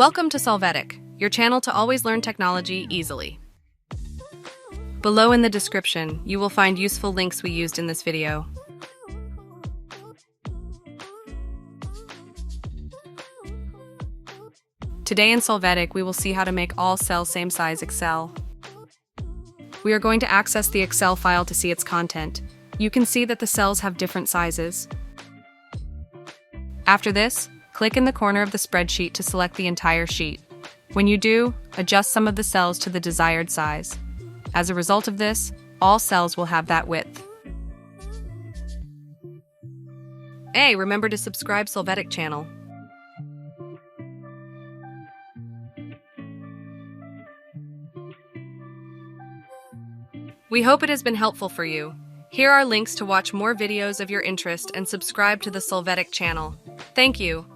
Welcome to Solvetic, your channel to always learn technology easily. Below in the description, you will find useful links we used in this video. Today in Solvetic, we will see how to make all cells same size Excel. We are going to access the Excel file to see its content. You can see that the cells have different sizes. After this, click in the corner of the spreadsheet to select the entire sheet. When you do, adjust some of the cells to the desired size. As a result of this, all cells will have that width. Hey, remember to subscribe Solvetic channel. We hope it has been helpful for you. Here are links to watch more videos of your interest and subscribe to the Solvetic channel. Thank you.